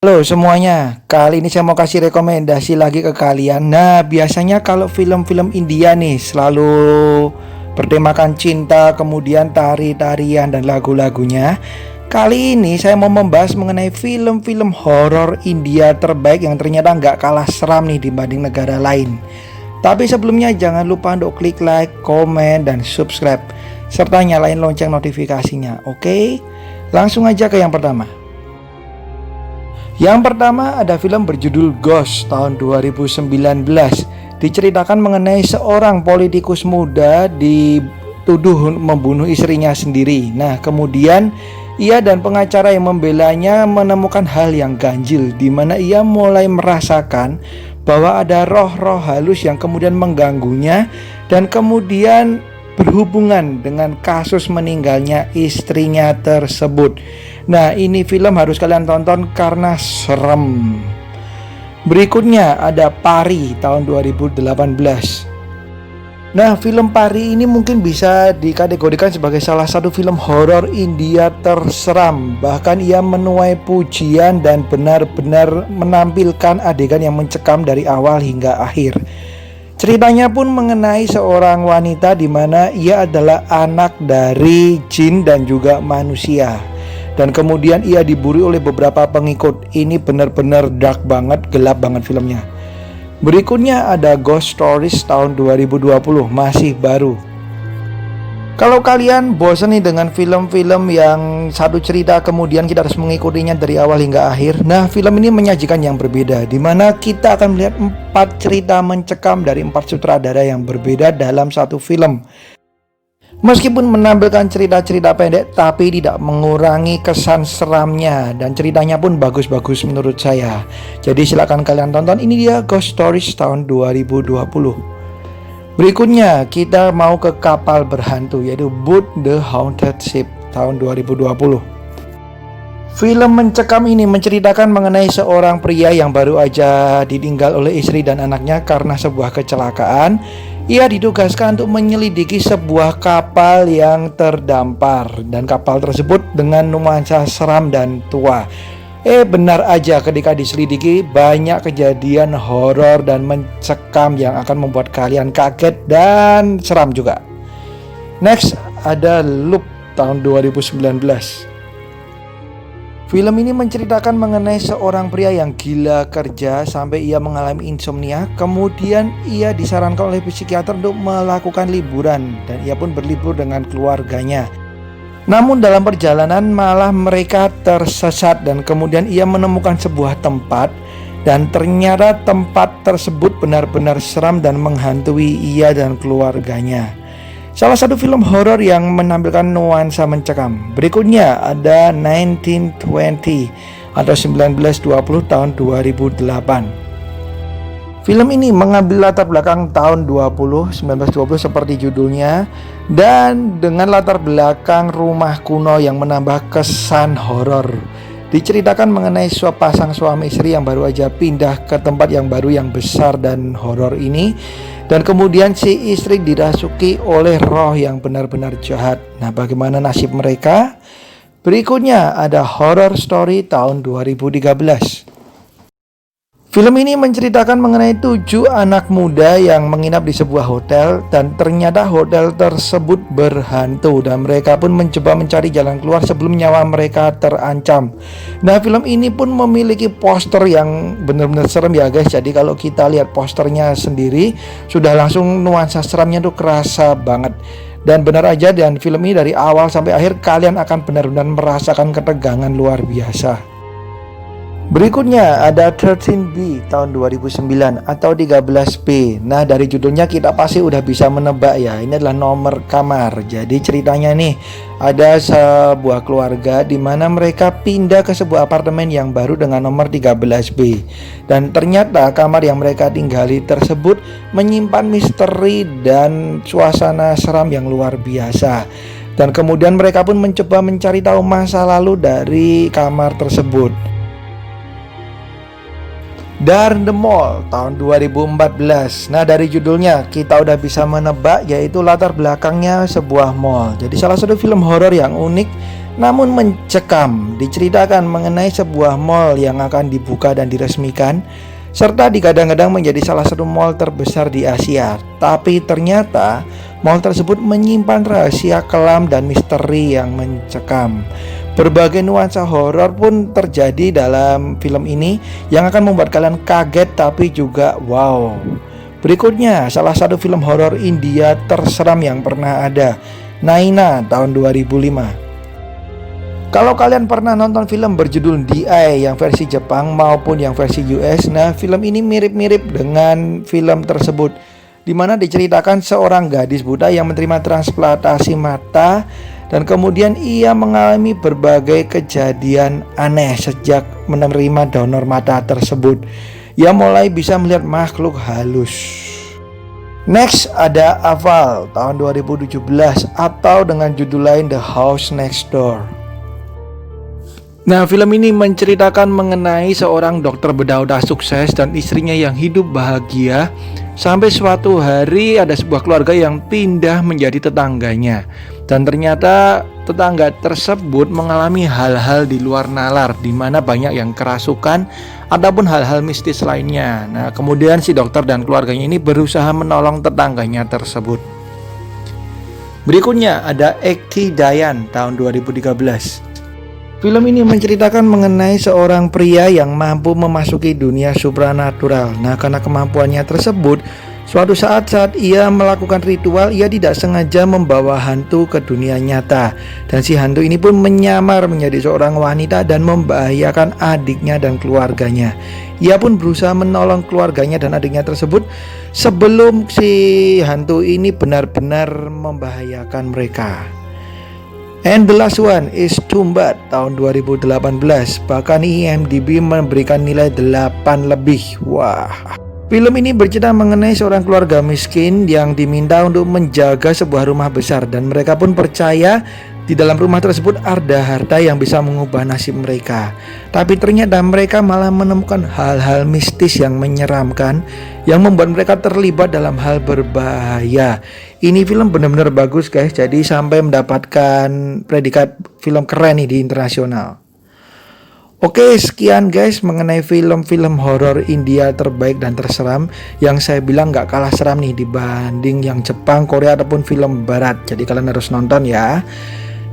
Halo semuanya, kali ini saya mau kasih rekomendasi lagi ke kalian. Nah, biasanya kalau film-film India nih selalu bertemakan cinta, kemudian tari-tarian dan lagu-lagunya. Kali ini saya mau membahas mengenai film-film horor India terbaik yang ternyata nggak kalah seram nih dibanding negara lain. Tapi sebelumnya jangan lupa untuk klik like, komen, dan subscribe serta nyalain lonceng notifikasinya. Oke, langsung aja ke yang pertama. Yang pertama ada film berjudul Ghost tahun 2019. Diceritakan mengenai seorang politikus muda dituduh membunuh istrinya sendiri. Nah, kemudian ia dan pengacara yang membelanya menemukan hal yang ganjil, di mana ia mulai merasakan bahwa ada roh-roh halus yang kemudian mengganggunya dan kemudian berhubungan dengan kasus meninggalnya istrinya tersebut. Nah, ini film harus kalian tonton karena serem. Berikutnya ada Pari tahun 2018. Nah, film Pari ini mungkin bisa dikategorikan sebagai salah satu film horor India terseram. Bahkan ia menuai pujian dan benar-benar menampilkan adegan yang mencekam dari awal hingga akhir. Ceritanya pun mengenai seorang wanita di mana ia adalah anak dari jin dan juga manusia. Dan kemudian ia diburu oleh beberapa pengikut. Ini benar-benar dark banget, gelap banget filmnya. Berikutnya ada Ghost Stories tahun 2020, masih baru. Kalau kalian bosan nih dengan film-film yang satu cerita kemudian kita harus mengikutinya dari awal hingga akhir, nah film ini menyajikan yang berbeda, di mana kita akan melihat 4 cerita mencekam dari 4 sutradara yang berbeda dalam satu film. Meskipun menampilkan cerita-cerita pendek, tapi tidak mengurangi kesan seramnya, dan ceritanya pun bagus-bagus menurut saya. Jadi silakan kalian tonton. Ini dia Ghost Stories tahun 2020. Berikutnya kita mau ke kapal berhantu, yaitu Boat the Haunted Ship tahun 2020. Film mencekam ini menceritakan mengenai seorang pria yang baru aja ditinggal oleh istri dan anaknya karena sebuah kecelakaan. Ia ditugaskan untuk menyelidiki sebuah kapal yang terdampar, dan kapal tersebut dengan nuansa seram dan tua. Benar aja, ketika diselidiki banyak kejadian horor dan mencekam yang akan membuat kalian kaget dan seram juga. Next ada Loop tahun 2019. Film ini menceritakan mengenai seorang pria yang gila kerja sampai ia mengalami insomnia. Kemudian ia disarankan oleh psikiater untuk melakukan liburan, dan ia pun berlibur dengan keluarganya. Namun dalam perjalanan malah mereka tersesat, dan kemudian ia menemukan sebuah tempat, dan ternyata tempat tersebut benar-benar seram dan menghantui ia dan keluarganya. Salah satu film horor yang menampilkan nuansa mencekam. Berikutnya ada 1920 atau 1920 tahun 2008. Film ini mengambil latar belakang tahun 1920 seperti judulnya, dan dengan latar belakang rumah kuno yang menambah kesan horor. Diceritakan mengenai sepasang suami istri yang baru aja pindah ke tempat yang baru yang besar dan horor ini, dan kemudian si istri dirasuki oleh roh yang benar-benar jahat. Nah, bagaimana nasib mereka? Berikutnya ada Horror Story tahun 2013. Film ini menceritakan mengenai 7 anak muda yang menginap di sebuah hotel, dan ternyata hotel tersebut berhantu, dan mereka pun mencoba mencari jalan keluar sebelum nyawa mereka terancam. Nah, film ini pun memiliki poster yang benar-benar serem ya guys. Jadi kalau kita lihat posternya sendiri sudah langsung nuansa seramnya tuh kerasa banget. Dan benar aja, dan film ini dari awal sampai akhir kalian akan benar-benar merasakan ketegangan luar biasa. Berikutnya ada 13B tahun 2009 atau 13B. Nah, dari judulnya kita pasti udah bisa menebak ya, ini adalah nomor kamar. Jadi ceritanya nih, ada sebuah keluarga di mana mereka pindah ke sebuah apartemen yang baru dengan nomor 13B. Dan ternyata kamar yang mereka tinggali tersebut menyimpan misteri dan suasana seram yang luar biasa. Dan kemudian mereka pun mencoba mencari tahu masa lalu dari kamar tersebut. Darn the Mall tahun 2014. Nah, dari judulnya kita udah bisa menebak, yaitu latar belakangnya sebuah mall. Jadi salah satu film horor yang unik namun mencekam. Diceritakan mengenai sebuah mall yang akan dibuka dan diresmikan, serta digadang-gadang menjadi salah satu mall terbesar di Asia. Tapi ternyata mall tersebut menyimpan rahasia kelam dan misteri yang mencekam. Berbagai nuansa horor pun terjadi dalam film ini yang akan membuat kalian kaget tapi juga wow. Berikutnya, salah satu film horor India terseram yang pernah ada, Naina tahun 2005. Kalau kalian pernah nonton film berjudul The Eye yang versi Jepang maupun yang versi US, nah film ini mirip-mirip dengan film tersebut, di mana diceritakan seorang gadis buta yang menerima transplantasi mata dan kemudian ia mengalami berbagai kejadian aneh sejak menerima donor mata tersebut. Ia mulai bisa melihat makhluk halus. Next ada Aval tahun 2017 atau dengan judul lain The House Next Door. Nah, film ini menceritakan mengenai seorang dokter bedah otak sukses dan istrinya yang hidup bahagia sampai suatu hari ada sebuah keluarga yang pindah menjadi tetangganya. Dan ternyata tetangga tersebut mengalami hal-hal di luar nalar, di mana banyak yang kerasukan ataupun hal-hal mistis lainnya. Nah, kemudian si dokter dan keluarganya ini berusaha menolong tetangganya tersebut. Berikutnya ada Ekti Dayan tahun 2013. Film ini menceritakan mengenai seorang pria yang mampu memasuki dunia supranatural. Nah, karena kemampuannya tersebut, suatu saat ia melakukan ritual, ia tidak sengaja membawa hantu ke dunia nyata. Dan si hantu ini pun menyamar menjadi seorang wanita dan membahayakan adiknya dan keluarganya. Ia pun berusaha menolong keluarganya dan adiknya tersebut sebelum si hantu ini benar-benar membahayakan mereka. And the last one is Tumbat tahun 2018. Bahkan IMDb memberikan nilai 8 lebih. Wah. Film ini bercerita mengenai seorang keluarga miskin yang diminta untuk menjaga sebuah rumah besar, dan mereka pun percaya di dalam rumah tersebut ada harta yang bisa mengubah nasib mereka. Tapi ternyata mereka malah menemukan hal-hal mistis yang menyeramkan yang membuat mereka terlibat dalam hal berbahaya. Ini film benar-benar bagus guys, jadi sampai mendapatkan predikat film keren nih di internasional. Oke, sekian guys mengenai film-film horor India terbaik dan terseram yang saya bilang gak kalah seram nih dibanding yang Jepang, Korea ataupun film barat. Jadi kalian harus nonton ya.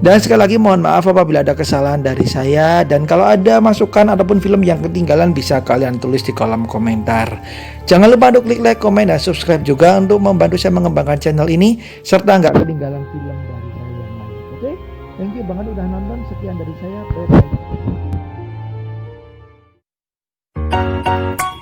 Dan sekali lagi mohon maaf apabila ada kesalahan dari saya, dan kalau ada masukan ataupun film yang ketinggalan bisa kalian tulis di kolom komentar. Jangan lupa untuk klik like, komen, dan subscribe juga untuk membantu saya mengembangkan channel ini serta nggak ketinggalan film dari saya yang lain. Oke, thank you banget udah nonton. Sekian dari saya. Bye bye.